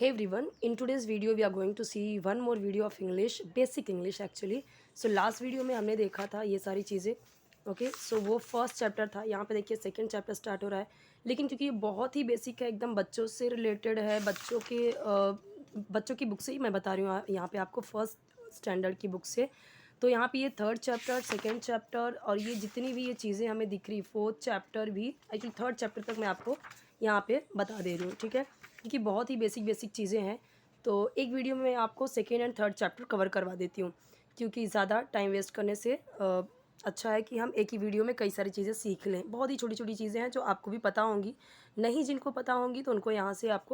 Hey everyone, in today's video we are going to see one more video of English, basic English actually. So last video में हमने देखा था ये सारी चीज़ें. ओके सो वो फर्स्ट चैप्टर था. यहाँ पे देखिए सेकंड चैप्टर स्टार्ट हो रहा है, लेकिन क्योंकि ये बहुत ही बेसिक है, एकदम बच्चों से रिलेटेड है, बच्चों की बुक से ही मैं बता रही हूँ यहाँ पे आपको, फर्स्ट स्टैंडर्ड की बुक से. तो यहाँ पे ये थर्ड चैप्टर, सेकेंड चैप्टर और ये जितनी भी ये चीज़ें हमें दिख रही, फोर्थ चैप्टर भी, एक्चुअली थर्ड चैप्टर तक मैं आपको यहाँ पे बता दे रही हूँ. ठीक है, क्योंकि बहुत ही बेसिक चीज़ें हैं. तो एक वीडियो में मैं आपको second and third chapter cover करवा देती हूँ, क्योंकि ज़्यादा टाइम वेस्ट करने से अच्छा है कि हम एक ही वीडियो में कई सारी चीज़ें सीख लें. बहुत ही छोटी छोटी चीज़ें हैं जो आपको भी पता होंगी, नहीं जिनको पता होंगी तो उनको यहाँ से आप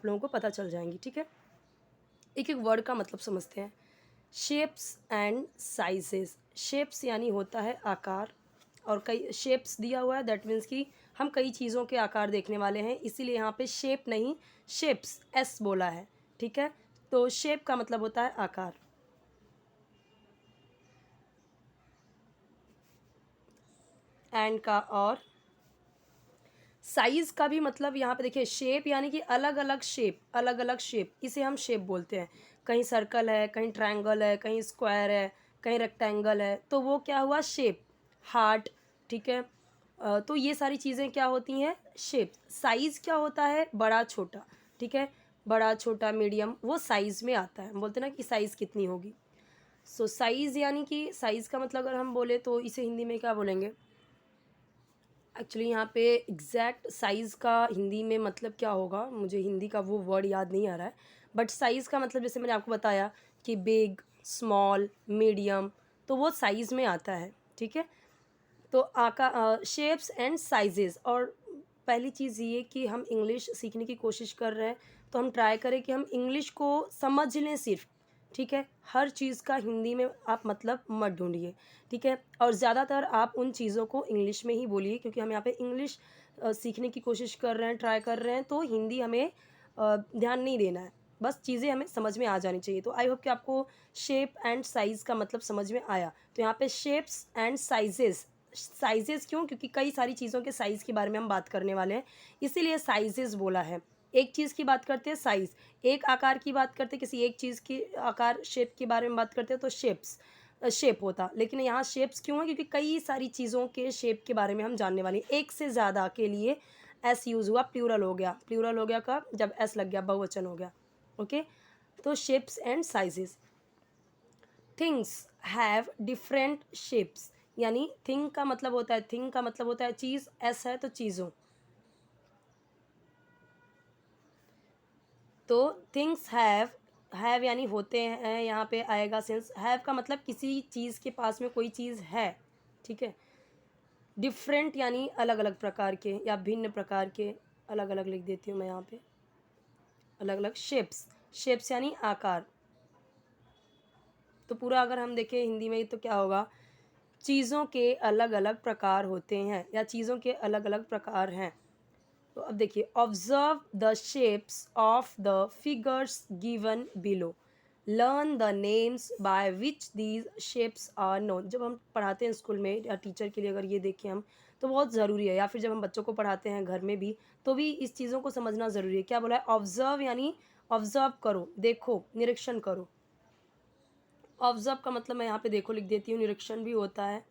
लोगों को पता चल जाएंगी. ठीक है, एक एक वर्ड का मतलब समझते हैं. Shapes and sizes. शेप्स यानी होता है आकार, और कई शेप्स दिया हुआ है, दैट मीन्स कि हम कई चीज़ों के आकार देखने वाले हैं, इसीलिए यहाँ पे शेप नहीं शेप्स एस बोला है. ठीक है, तो शेप का मतलब होता है आकार. एंड का और साइज़ का भी मतलब यहाँ पे देखिए, शेप यानी कि अलग अलग शेप, अलग अलग शेप, इसे हम शेप बोलते हैं. कहीं सर्कल है, कहीं ट्रायंगल है, कहीं स्क्वायर है, कहीं रेक्टेंगल है, तो वो क्या हुआ शेप. हार्ट. ठीक है, तो ये सारी चीज़ें क्या होती हैं शेप. साइज़ क्या होता है बड़ा छोटा. ठीक है, बड़ा छोटा मीडियम वो साइज़ में आता है. हम बोलते हैं ना कि साइज़ कितनी होगी. सो साइज़ यानी कि साइज़ का मतलब अगर हम बोले तो इसे हिंदी में क्या बोलेंगे. एक्चुअली यहाँ पे एग्जैक्ट साइज़ का हिंदी में मतलब क्या होगा, मुझे हिंदी का वो वर्ड याद नहीं आ रहा है, बट साइज़ का मतलब जैसे मैंने आपको बताया कि बिग, स्मॉल, मीडियम, तो वो साइज़ में आता है. ठीक है, तो शेप्स एंड साइजेस. और पहली चीज़ ये कि हम इंग्लिश सीखने की कोशिश कर रहे हैं, तो हम ट्राई करें कि हम इंग्लिश को समझ लें सिर्फ. ठीक है, हर चीज़ का हिंदी में आप मतलब मत ढूंढिए. ठीक है, और ज़्यादातर आप उन चीज़ों को इंग्लिश में ही बोलिए, क्योंकि हम यहाँ पे इंग्लिश सीखने की कोशिश कर रहे हैं, ट्राई कर रहे हैं, तो हिंदी हमें ध्यान नहीं देना है. बस चीज़ें हमें समझ में आ जानी चाहिए. तो आई होप कि आपको शेप एंड साइज़ का मतलब समझ में आया. तो यहाँ पे शेप्स एंड साइजेस. साइजेस क्यों, क्योंकि कई सारी चीज़ों के साइज़ के बारे में हम बात करने वाले हैं, इसीलिए साइजेस बोला है. एक चीज़ की बात करते हैं साइज़, एक आकार की बात करते हैं, किसी एक चीज़ की आकार शेप के बारे में बात करते हैं तो शेप होता. लेकिन यहाँ शेप्स क्यों है, क्योंकि कई सारी चीज़ों के शेप के बारे में हम जानने वाले हैं. एक से ज़्यादा के लिए एस यूज़ हुआ, प्लूरल हो गया. प्लूरल हो गया कब, जब एस लग गया, बहुवचन हो गया. ओके, तो shapes and sizes. Things have different shapes. यानी थिंग का मतलब होता है, थिंग का मतलब होता है चीज़, एस है तो चीज़ों. तो थिंग्स हैव यानी होते हैं, यहाँ पे आएगा सेंस. हैव का मतलब किसी चीज़ के पास में कोई चीज़ है. ठीक है, डिफरेंट यानी अलग अलग प्रकार के या भिन्न प्रकार के. अलग अलग लिख देती हूँ मैं यहाँ पे, अलग अलग शेप्स. शेप्स यानी आकार. तो पूरा अगर हम देखें हिंदी में तो क्या होगा, चीज़ों के अलग अलग प्रकार होते हैं या चीज़ों के अलग अलग प्रकार हैं. तो अब देखिए, observe the shapes of the figures given below. Learn the names by which these shapes are known. जब हम पढ़ाते हैं स्कूल में या टीचर के लिए अगर ये देखें हम, तो बहुत ज़रूरी है, या फिर जब हम बच्चों को पढ़ाते हैं घर में भी, तो भी इस चीज़ों को समझना ज़रूरी है. क्या बोला है, ऑब्जर्व यानी ऑब्जर्व करो, देखो, निरीक्षण करो. ऑब्जर्व का मतलब मैं यहाँ पे देखो लिख देती हूँ, निरीक्षण भी होता है.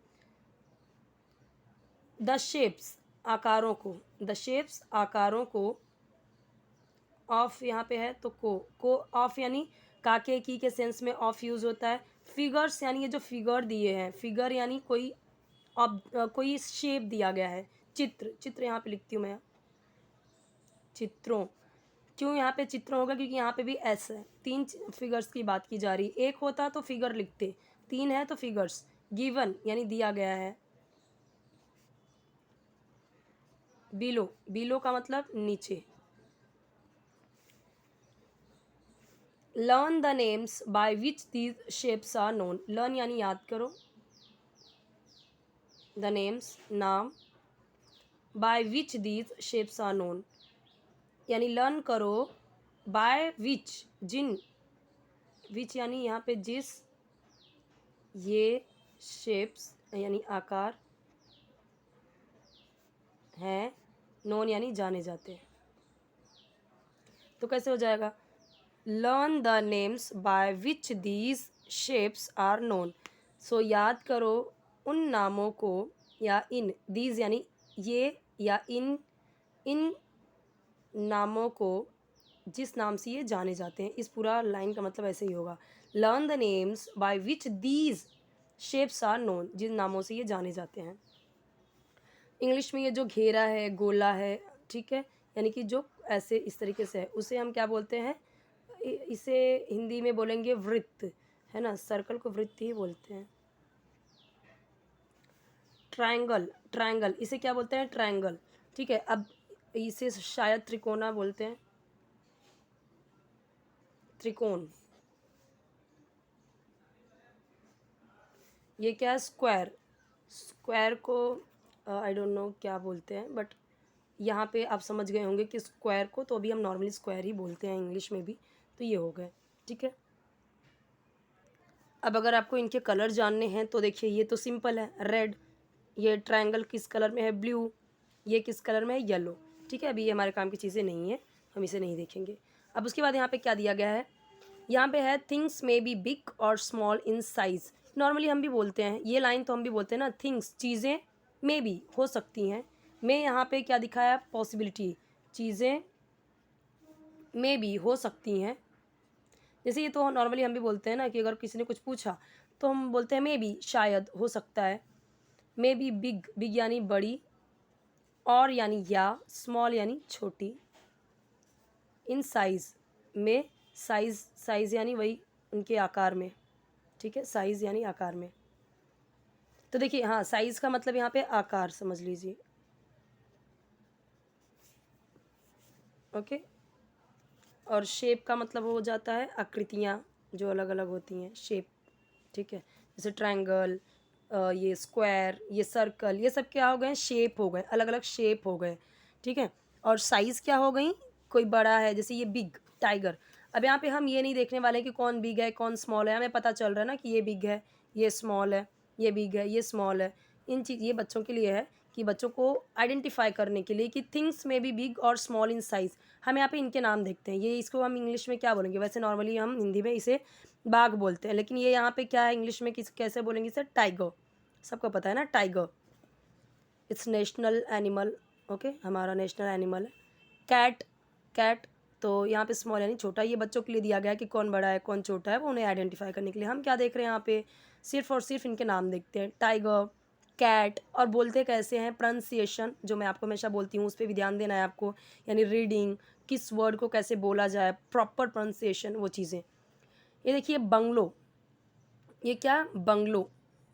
द शेप्स आकारों को, द शेप्स आकारों को, ऑफ यहाँ पे है तो को ऑफ यानी काके की के सेंस में ऑफ यूज़ होता है. फिगर्स यानी ये जो फिगर दिए हैं, फिगर यानी कोई शेप दिया गया है. चित्र यहाँ पे लिखती हूँ मैं, चित्रों. क्यों यहाँ पे चित्रों होगा, क्योंकि यहाँ पे भी एस है. तीन फिगर्स की बात की जा रही. एक होता तो फिगर लिखते, तीन है तो फिगर्स. गिवन यानी दिया गया है. बिलो का मतलब नीचे. Learn the names by which these shapes are known. Learn यानी याद करो, द नेम्स नाम, by which these shapes are known यानी लर्न करो, बाय विच जिन, विच यानी यहाँ पे जिस, ये शेप्स यानी आकार हैं, नोन यानी जाने जाते हैं. तो कैसे हो जाएगा, learn the names by which these shapes are known. So याद करो उन नामों को, या इन, दीज यानी ये, या इन नामों को जिस नाम से ये जाने जाते हैं। इस पूरा लाइन का मतलब ऐसे ही होगा, learn the names by which these shapes are known, जिन नामों से ये जाने जाते हैं। इंग्लिश में ये जो घेरा है, गोला है, ठीक है, यानी कि जो ऐसे इस तरीके से है, उसे हम क्या बोलते हैं, इसे हिंदी में बोलेंगे वृत्त, है ना, सर्कल को वृत्त ही बोलते हैं। ट्रायंगल, ट्रायंगल इसे क्या बोलते हैं, ट्रायंगल, ठीक है। अब इसे शायद त्रिकोणा बोलते हैं, त्रिकोण। ये क्या है, स्क्वायर, स्क्वायर को आई डोंट नो क्या बोलते हैं, बट यहाँ पे आप समझ गए होंगे कि स्क्वायर को तो अभी हम नॉर्मली स्क्वायर ही बोलते हैं इंग्लिश में भी, तो ये हो गए, ठीक है। अब अगर आपको इनके कलर जानने हैं तो देखिए, ये तो सिंपल है, रेड। ये ट्रायंगल किस कलर में है, ब्लू। ये किस कलर में है, येलो, ठीक है। अभी ये हमारे काम की चीज़ें नहीं है, हम इसे नहीं देखेंगे। अब उसके बाद यहाँ पे क्या दिया गया है, यहाँ पे है थिंग्स मे बी बिग और स्मॉल इन साइज़। नॉर्मली हम भी बोलते हैं ये लाइन, तो हम भी बोलते हैं ना, थिंग्स चीज़ें, मे बी हो सकती हैं। मैं यहाँ पे क्या दिखाया, पॉसिबिलिटी, चीज़ें मे बी हो सकती हैं। जैसे ये तो नॉर्मली हम भी बोलते हैं ना कि अगर किसी ने कुछ पूछा तो हम बोलते हैं मे बी, शायद, हो सकता है। मे बी बिग, बिग यानी बड़ी, और यानी या, स्मॉल यानी छोटी, इन साइज़ में, साइज़, साइज़ यानी वही उनके आकार में, ठीक है, साइज़ यानी आकार में। तो देखिए, हाँ, साइज़ का मतलब यहाँ पे आकार समझ लीजिए, ओके। और शेप का मतलब हो जाता है आकृतियाँ जो अलग अलग होती हैं, शेप, ठीक है। जैसे ट्रायंगल, ये स्क्वायर, ये सर्कल, ये सब क्या हो गए, शेप हो गए, अलग अलग शेप हो गए, ठीक है। और साइज़ क्या हो गई, कोई बड़ा है, जैसे ये बिग, टाइगर। अब यहाँ पे हम ये नहीं देखने वाले कि कौन बिग है कौन स्मॉल है, हमें पता चल रहा है ना कि ये बिग है, ये स्मॉल है, ये बिग है, ये स्मॉल है। इन चीज़, ये बच्चों के लिए है कि बच्चों को आइडेंटिफाई करने के लिए कि थिंग्स में बी बिग और स्मॉल इन साइज़। हम यहाँ पे इनके नाम देखते हैं, ये इसको हम इंग्लिश में क्या बोलेंगे, वैसे नॉर्मली हम हिंदी में इसे बाघ बोलते हैं, लेकिन ये यहाँ पे क्या है, इंग्लिश में किस कैसे बोलेंगे इसे, टाइगर। सबको पता है ना tiger, it's national animal, okay, हमारा नेशनल एनिमल है। कैट, कैट, तो यहाँ पे स्मॉल यानी छोटा, ये बच्चों के लिए दिया गया है कि कौन बड़ा है कौन छोटा है, वो उन्हें आइडेंटिफाई करने के लिए। हम क्या देख रहे हैं यहाँ पे, सिर्फ और सिर्फ इनके नाम देखते हैं, टाइगर, कैट। और बोलते कैसे हैं, प्रोनाउंसिएशन, जो मैं आपको हमेशा बोलती हूँ उस पर भी ध्यान देना है आपको, यानी रीडिंग, किस वर्ड को कैसे बोला जाए, प्रॉपर प्रोनाउंसिएशन, वो चीज़ें। ये देखिए बंगलो, ये क्या, बंगलो,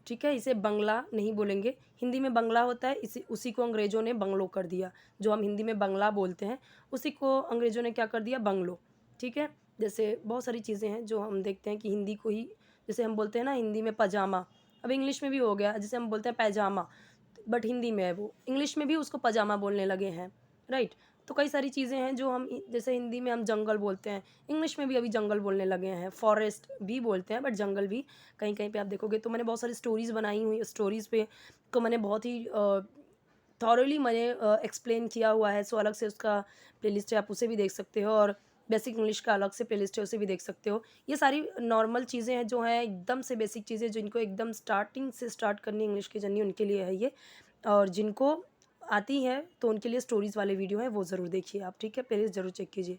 ठीक है, इसे बंगला नहीं बोलेंगे, हिंदी में बंगला होता है, इसी उसी को अंग्रेज़ों ने बंगलो कर दिया। जो हम हिंदी में बंगला बोलते हैं उसी को अंग्रेज़ों ने क्या कर दिया, बंगलो, ठीक है। जैसे बहुत सारी चीज़ें हैं जो हम देखते हैं कि हिंदी को ही, जैसे हम बोलते हैं ना हिंदी में पजामा, अब इंग्लिश में भी हो गया, जैसे हम बोलते हैं पैजामा, बट हिंदी में है वो, इंग्लिश में भी उसको पजामा बोलने लगे हैं, राइट। तो कई सारी चीज़ें हैं जो हम, जैसे हिंदी में हम जंगल बोलते हैं, इंग्लिश में भी अभी जंगल बोलने लगे हैं, फॉरेस्ट भी बोलते हैं, बट जंगल भी कहीं कहीं पे आप देखोगे। तो मैंने बहुत सारी स्टोरीज़ बनाई हुई, स्टोरीज़ पे को मैंने बहुत ही थॉरली मैंने एक्सप्लेन किया हुआ है। सो अलग से उसका प्लेलिस्ट है, आप उसे भी देख सकते हो, और बेसिक इंग्लिश का अलग से प्लेलिस्ट है, उसे भी देख सकते हो। ये सारी नॉर्मल चीज़ें हैं जो हैं एकदम से बेसिक चीज़ें, जिनको एकदम स्टार्टिंग से स्टार्ट करनी इंग्लिश की जर्नी, उनके लिए है ये। और जिनको आती है तो उनके लिए स्टोरीज़ वाले वीडियो हैं, वो ज़रूर देखिए आप, ठीक है, प्लेलिस्ट ज़रूर चेक कीजिए।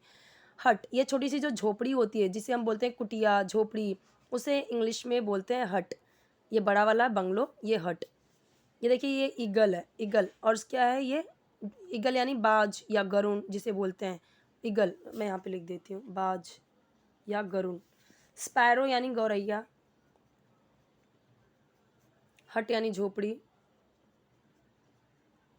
हट, ये छोटी सी जो झोपड़ी होती है जिसे हम बोलते हैं कुटिया, झोपड़ी, उसे इंग्लिश में बोलते हैं हट। ये बड़ा वाला बंगलो, ये हट। ये देखिए, ये ईगल है, ईगल, और क्या है ये, ईगल यानी बाज या गरुण जिसे बोलते हैं, ईगल, मैं यहाँ पे लिख देती हूँ, बाज या गरुण। स्पैरो यानी गौरैया, हट यानी झोपड़ी।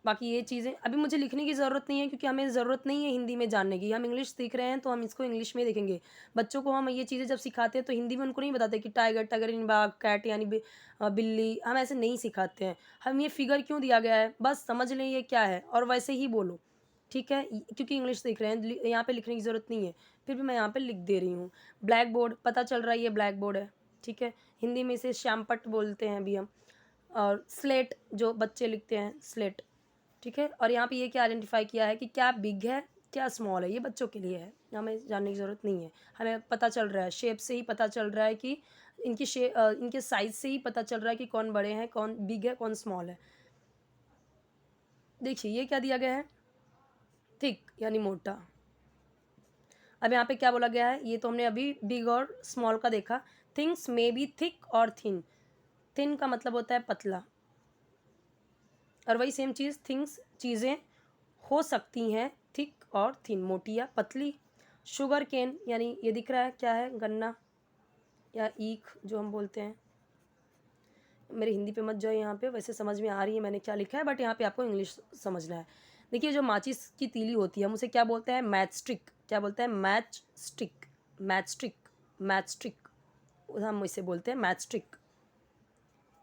बाकी ये चीज़ें अभी मुझे लिखने की ज़रूरत नहीं है, क्योंकि हमें ज़रूरत नहीं है हिंदी में जानने की, हम इंग्लिश सीख रहे हैं तो हम इसको इंग्लिश में देखेंगे। बच्चों को हम ये चीज़ें जब सिखाते हैं तो हिंदी में उनको नहीं बताते कि टाइगर, टाइगर यानी बाघ, कैट यानी बिल्ली, हम ऐसे नहीं सिखाते हैं। हम ये फिगर क्यों दिया गया है, बस समझ लें ये क्या है और वैसे ही बोलो, ठीक है, क्योंकि इंग्लिश सीख रहे हैं, यहाँ पे लिखने की ज़रूरत नहीं है, फिर भी मैं यहाँ पे लिख दे रही हूँ। ब्लैक बोर्ड, पता चल रहा है ये ब्लैक बोर्ड है, ठीक है, हिंदी में इसे श्यामपट्ट बोलते हैं अभी हम। और स्लेट, जो बच्चे लिखते हैं, स्लेट, ठीक है। और यहाँ पे ये क्या आइडेंटिफाई किया है कि क्या बिग है, क्या स्मॉल है, ये बच्चों के लिए है, हमें जानने की ज़रूरत नहीं है। हमें पता चल रहा है, शेप से ही पता चल रहा है कि इनके साइज़ से ही पता चल रहा है कि कौन बड़े हैं, कौन बिग है, कौन स्मॉल है। देखिए ये क्या दिया गया है, थिक यानी मोटा। अब यहाँ पे क्या बोला गया है, ये तो हमने अभी बिग और स्मॉल का देखा। थिंग्स मे बी थिक और थिन। थिन का मतलब होता है पतला, और वही सेम चीज़ थिंग्स चीज़ें हो सकती हैं थिक और थिन, मोटी या पतली। शुगर केन यानी ये दिख रहा है क्या है, गन्ना या ईख जो हम बोलते हैं। मेरे हिंदी पे मत जाओ, यहाँ पे वैसे समझ में आ रही है मैंने क्या लिखा है, बट यहाँ पे आपको इंग्लिश समझना है। देखिए जो माचिस की तीली होती है हम उसे क्या बोलते हैं, मैच स्टिक। क्या बोलते हैं, match stick, match stick, match stick, हम इसे बोलते हैं मैच स्टिक।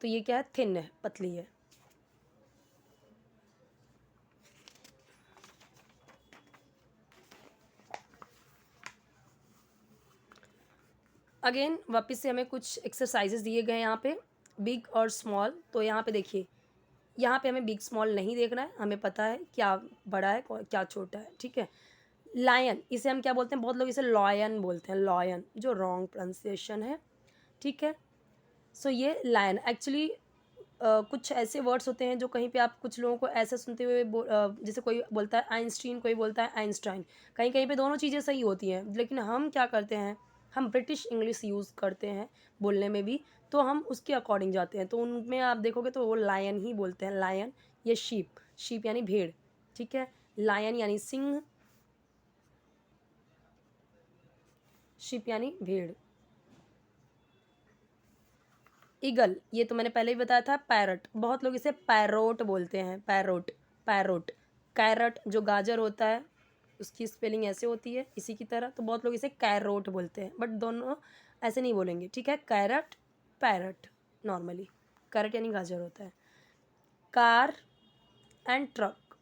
तो ये क्या है, थिन है, पतली है। अगेन वापस से हमें कुछ एक्सरसाइजेस दिए गए हैं यहाँ पे, बिग और स्मॉल। तो यहाँ पे देखिए, यहाँ पे हमें बिग स्मॉल नहीं देखना है, हमें पता है क्या बड़ा है क्या छोटा है, ठीक है। लायन, इसे हम क्या बोलते हैं, बहुत लोग इसे लॉयन बोलते हैं, लॉयन, जो रॉन्ग प्रोनाउंसिएशन है, ठीक है। सो ये लायन एक्चुअली कुछ ऐसे वर्ड्स होते हैं जो कहीं पे आप कुछ लोगों को ऐसे सुनते हुए जैसे कोई बोलता है आइंस्टीन, कोई बोलता है आइंस्टाइन, कहीं कहीं पे दोनों चीज़ें सही होती हैं, लेकिन हम क्या करते हैं, हम ब्रिटिश इंग्लिश यूज़ करते हैं बोलने में भी, तो हम उसके अकॉर्डिंग जाते हैं। तो उनमें आप देखोगे तो वो लायन ही बोलते हैं, लायन। ये शीप, शीप यानी भेड़, ठीक है। लायन यानी सिंह, शीप यानी भेड़। ईगल, ये तो मैंने पहले ही बताया था। पैरट, बहुत लोग इसे पैरोट बोलते हैं, पैरोट, पैरोट। कैरट जो गाजर होता है उसकी स्पेलिंग ऐसे होती है इसी की तरह, तो बहुत लोग इसे कैरोट बोलते हैं, बट दोनों ऐसे नहीं बोलेंगे, ठीक है। कैरट, पैरट, नॉर्मली कैरट यानी गाजर होता है। कार एंड ट्रक,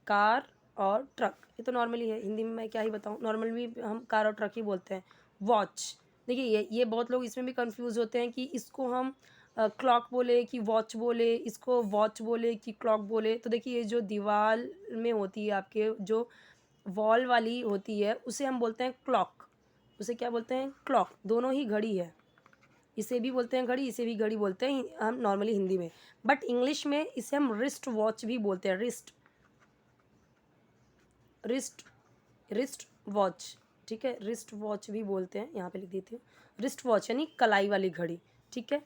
कार और ट्रक, ये तो नॉर्मली है, हिंदी में मैं क्या ही बताऊँ, नॉर्मली भी हम कार और ट्रक ही बोलते हैं। वॉच, देखिए ये बहुत लोग इसमें भी कंफ्यूज होते हैं कि इसको हम क्लॉक बोले कि वॉच बोले, इसको वॉच बोले कि क्लॉक बोले। तो देखिए ये जो दीवार में होती है आपके, जो वॉल वाली होती है, उसे हम बोलते हैं क्लॉक, उसे क्या बोलते हैं, क्लॉक। दोनों ही घड़ी है, इसे भी बोलते हैं घड़ी, इसे भी घड़ी बोलते हैं हम नॉर्मली हिंदी में, बट इंग्लिश में इसे हम रिस्ट वॉच भी बोलते हैं, रिस्ट, रिस्ट, रिस्ट वॉच, ठीक है, रिस्ट वॉच भी बोलते हैं, यहाँ पे लिख देती हूँ। रिस्ट वॉच यानी कलाई वाली घड़ी, ठीक है।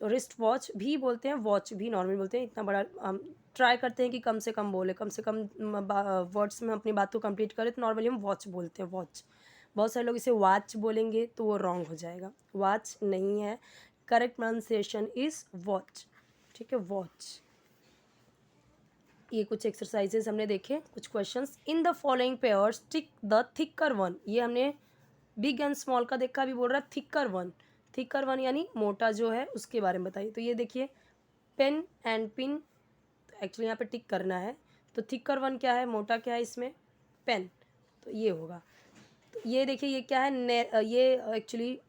तो रिस्ट वॉच भी बोलते हैं, वॉच भी नॉर्मल बोलते हैं। इतना बड़ा हम ट्राई करते हैं कि कम से कम बोले, कम से कम वर्ड्स में अपनी बात को कंप्लीट करें, तो नॉर्मली हम वॉच बोलते हैं, वॉच। बहुत सारे लोग इसे वॉच बोलेंगे तो वो रॉन्ग हो जाएगा, वॉच नहीं है, करेक्ट प्रोनाउंसिएशन इज़ वॉच, ठीक है, वॉच। ये कुछ एक्सरसाइजेज हमने देखे, कुछ questions. In the following pairs tick the thicker one, ये हमने बिग एंड स्मॉल का देखा, भी बोल रहा है थिकर वन, थिकर वन यानी मोटा जो है उसके बारे में बताइए। तो ये देखिए पेन एंड पिन, तो एक्चुअली यहाँ पे टिक करना है। तो थिकर वन क्या है, मोटा क्या है इसमें, पेन, तो ये होगा। तो ये देखिए ये क्या है, ये एक्चुअली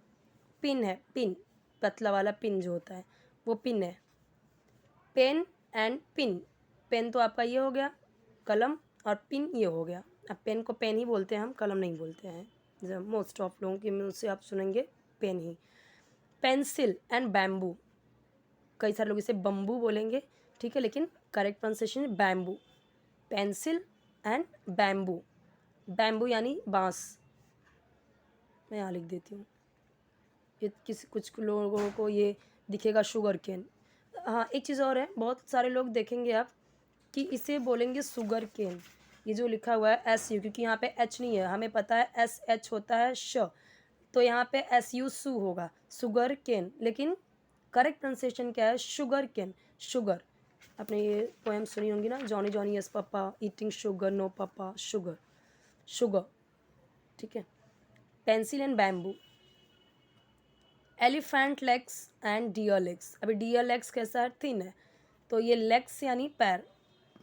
पिन है, पिन, पतला वाला पिन जो होता है वो पिन है। पेन एंड पिन, पेन तो आपका ये हो गया कलम, और पिन ये हो गया। अब पेन को पेन ही बोलते हैं हम, कलम नहीं बोलते हैं, जब मोस्ट ऑफ लोगों के मुँह से आप सुनेंगे पेन ही। पेंसिल एंड बैम्बू, कई सारे लोग इसे बम्बू बोलेंगे, ठीक है, लेकिन करेक्ट प्रोनाउंसिएशन है bamboo. Pencil and bamboo, bamboo यानी बाँस, मैं यहाँ लिख देती हूँ। ये किसी कुछ लोगों को ये दिखेगा शुगर केन। हाँ एक चीज़ और है, बहुत सारे लोग देखेंगे आप कि इसे बोलेंगे शुगर केन, ये जो लिखा हुआ है एस यू, क्योंकि यहाँ पे एच नहीं है, हमें पता है एस एच होता है श, तो यहाँ पे एस यू सू होगा, शुगर केन, लेकिन करेक्ट प्रोनाउंसिएशन क्या है, शुगर केन, शुगर। आपने ये पोएम सुनी होंगी ना, Johnny Johnny yes papa eating sugar no papa sugar, sugar, ठीक है। Pencil and bamboo, elephant legs and deer legs, अभी डियर लेग्स कैसा है, थिन है, तो ये लेग्स यानी पैर,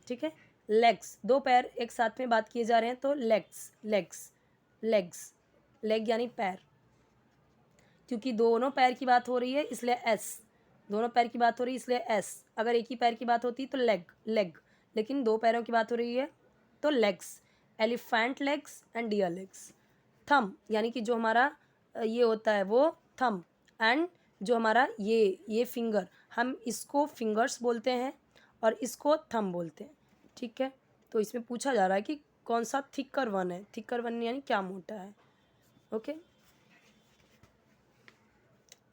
ठीक है। लेग्स, दो पैर एक साथ में बात किए जा रहे हैं तो लेग्स, लेग्स, लेग्स, लेग यानी पैर, क्योंकि दोनों पैर की बात हो रही है इसलिए एस, दोनों पैर की बात हो रही है इसलिए एस। अगर एक ही पैर की बात होती तो लेग, लेग, लेकिन दो पैरों की बात हो रही है तो legs. Elephant legs and deer legs. Thumb यानी कि जो हमारा ये होता है वो थम, एंड जो हमारा ये फिंगर, हम इसको फिंगर्स बोलते हैं और इसको थम बोलते हैं, ठीक है। तो इसमें पूछा जा रहा है कि कौन सा थिकर वन है, थिकर वन यानी क्या मोटा है, ओके।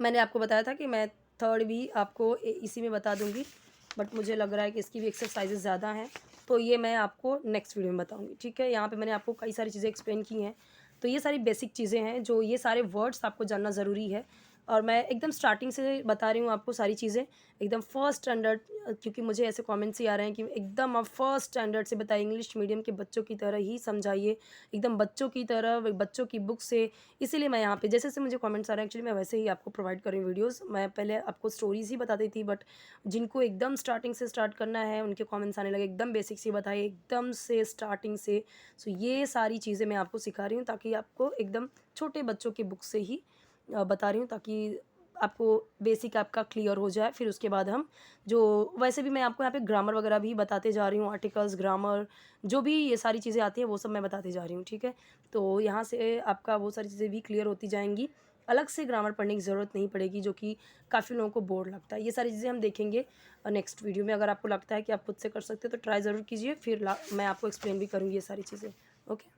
मैंने आपको बताया था कि मैं थर्ड भी आपको इसी में बता दूंगी, बट मुझे लग रहा है कि इसकी भी एक्सरसाइजेज ज़्यादा हैं, तो ये मैं आपको नेक्स्ट वीडियो में बताऊंगी, ठीक है। यहाँ पे मैंने आपको कई सारी चीज़ें एक्सप्लेन की हैं, तो ये सारी बेसिक चीज़ें हैं जो ये सारे वर्ड्स आपको जानना ज़रूरी है, और मैं एकदम स्टार्टिंग से बता रही हूँ आपको सारी चीज़ें, एकदम फर्स्ट स्टैंडर्ड, क्योंकि मुझे ऐसे कमेंट्स ही आ रहे हैं कि एकदम आप फर्स्ट स्टैंडर्ड से बताइए, इंग्लिश मीडियम के बच्चों की तरह ही समझाइए, एकदम बच्चों की तरह, बच्चों की बुक से। इसीलिए मैं यहाँ पे जैसे जैसे मुझे कमेंट्स आ रहे हैं, एक्चुअली मैं वैसे ही आपको प्रोवाइड कर रही हूँ वीडियोस। मैं पहले आपको स्टोरीज ही बताती थी, बट जिनको एकदम स्टार्टिंग से स्टार्ट करना है उनके कमेंट्स आने लगे एकदम बेसिक से बताइए, एकदम से स्टार्टिंग से। सो ये सारी चीज़ें मैं आपको सिखा रही हूँ ताकि आपको एकदम छोटे बच्चों की बुक से ही बता रही हूँ, ताकि आपको बेसिक आपका क्लियर हो जाए। फिर उसके बाद हम जो, वैसे भी मैं आपको यहाँ पे ग्रामर वगैरह भी बताते जा रही हूँ, आर्टिकल्स, ग्रामर, जो भी ये सारी चीज़ें आती हैं वो सब मैं बताते जा रही हूँ, ठीक है। तो यहाँ से आपका वो सारी चीज़ें भी क्लियर होती जाएंगी, अलग से ग्रामर पढ़ने की ज़रूरत नहीं पड़ेगी, जो कि काफ़ी लोगों को बोर लगता है। ये सारी चीज़ें हम देखेंगे नेक्स्ट वीडियो में। अगर आपको लगता है कि आप खुद से कर सकते हो तो ट्राई ज़रूर कीजिए, फिर मैं आपको एक्सप्लेन भी करूँगी ये सारी चीज़ें, ओके।